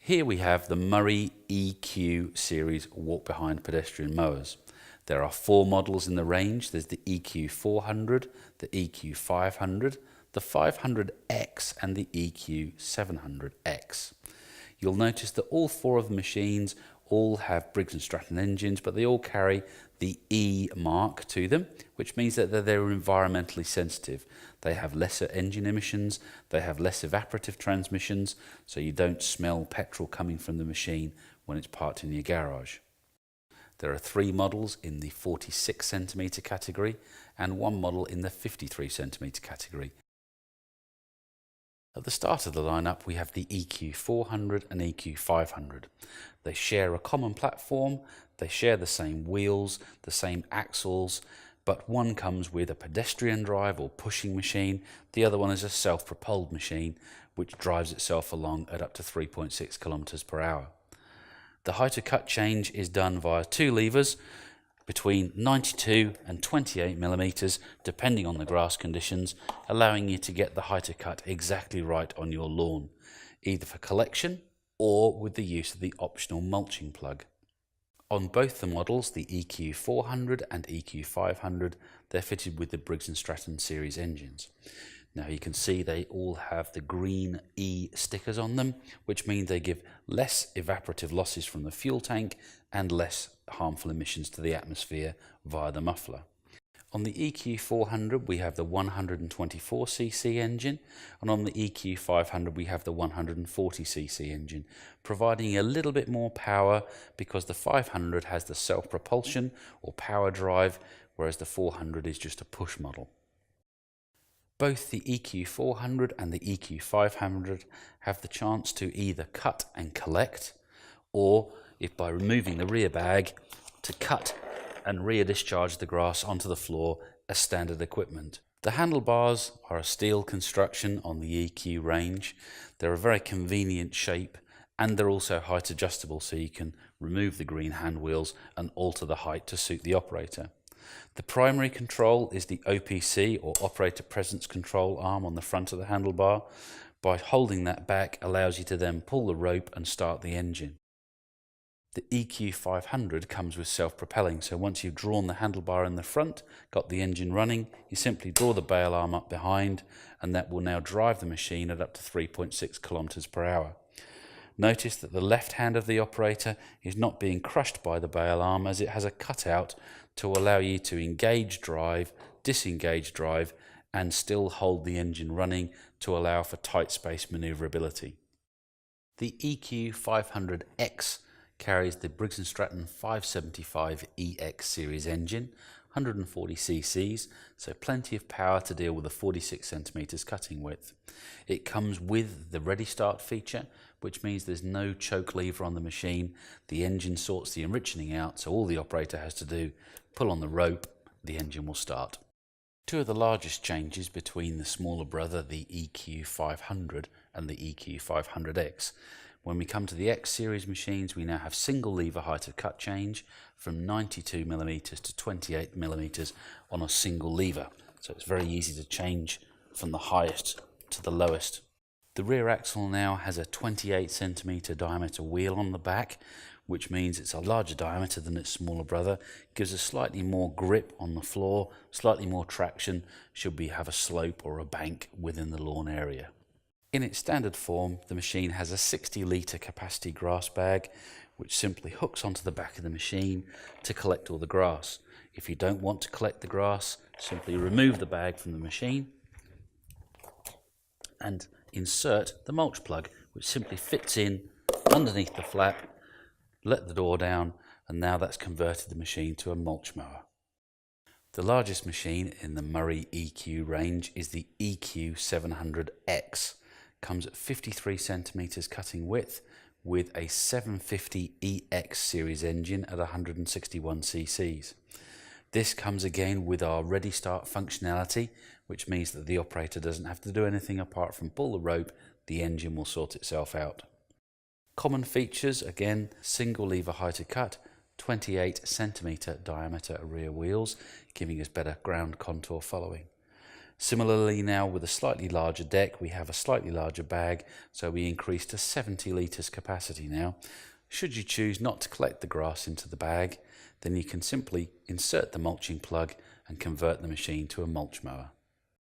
Here we have the Murray EQ series walk-behind pedestrian mowers. There are 4 models in the range. There's the EQ400, the EQ500, the 500X and the EQ700X. You'll notice that all 4 of the machines all have Briggs Stratton engines, but they all carry the E mark to them, which means that they're environmentally sensitive. They have lesser engine emissions, they have less evaporative transmissions, so you don't smell petrol coming from the machine when it's parked in your garage. There are 3 models in the 46 centimetre category and 1 model in the 53 centimetre category. At the start of the lineup we have the EQ400 and EQ500. They share a common platform, they share the same wheels, the same axles, but one comes with a pedestrian drive or pushing machine, the other one is a self-propelled machine which drives itself along at up to 3.6 kilometers per hour. The height of cut change is done via 2 levers between 92 and 28 millimeters depending on the grass conditions, allowing you to get the height of cut exactly right on your lawn, either for collection or with the use of the optional mulching plug. On both the models, the EQ400 and EQ500, they're fitted with the Briggs Stratton series engines. Now you can see they all have the green E stickers on them, which means they give less evaporative losses from the fuel tank and less harmful emissions to the atmosphere via the muffler. On the EQ400 we have the 124cc engine, and on the EQ500 we have the 140cc engine, providing a little bit more power because the 500 has the self-propulsion or power drive, whereas the 400 is just a push model. Both the EQ400 and the EQ500 have the chance to either cut and collect, or, if by removing the rear bag, to cut and rear discharge the grass onto the floor as standard equipment. The handlebars are a steel construction on the EQ range. They're a very convenient shape and they're also height adjustable, so you can remove the green hand wheels and alter the height to suit the operator. The primary control is the OPC or operator presence control arm on the front of the handlebar. By holding that back allows you to then pull the rope and start the engine. The EQ500 comes with self-propelling, so once you've drawn the handlebar in the front, got the engine running, you simply draw the bail arm up behind and that will now drive the machine at up to 3.6 kilometers per hour. Notice that the left hand of the operator is not being crushed by the bail arm, as it has a cutout to allow you to engage drive, disengage drive and still hold the engine running to allow for tight space manoeuvrability. The EQ500X carries the Briggs Stratton 575EX series engine, 140 cc's, so plenty of power to deal with a 46 centimeters cutting width. It comes with the ReadyStart feature, which means there's no choke lever on the machine. The engine sorts the enrichening out, so all the operator has to do, pull on the rope, the engine will start. 2 of the largest changes between the smaller brother, the EQ500 and the EQ500X. When we come to the X series machines, we now have single lever height of cut change from 92 millimeters to 28 millimeters on a single lever. So it's very easy to change from the highest to the lowest. The rear axle now has a 28 centimeter diameter wheel on the back, which means it's a larger diameter than its smaller brother, gives us slightly more grip on the floor, slightly more traction should we have a slope or a bank within the lawn area. In its standard form, the machine has a 60 litre capacity grass bag, which simply hooks onto the back of the machine to collect all the grass. If you don't want to collect the grass, simply remove the bag from the machine and insert the mulch plug, which simply fits in underneath the flap, let the door down, and now that's converted the machine to a mulch mower. The largest machine in the Murray EQ range is the EQ500X. Comes at 53 centimeters cutting width with a 750EX series engine at 161 cc's. This comes again with our ReadyStart functionality, which means that the operator doesn't have to do anything apart from pull the rope, the engine will sort itself out. Common features, again, single lever height of cut, 28 centimeter diameter rear wheels, giving us better ground contour following. Similarly now with a slightly larger deck, we have a slightly larger bag, so we increase to 70 litres capacity now. Should you choose not to collect the grass into the bag, then you can simply insert the mulching plug and convert the machine to a mulch mower.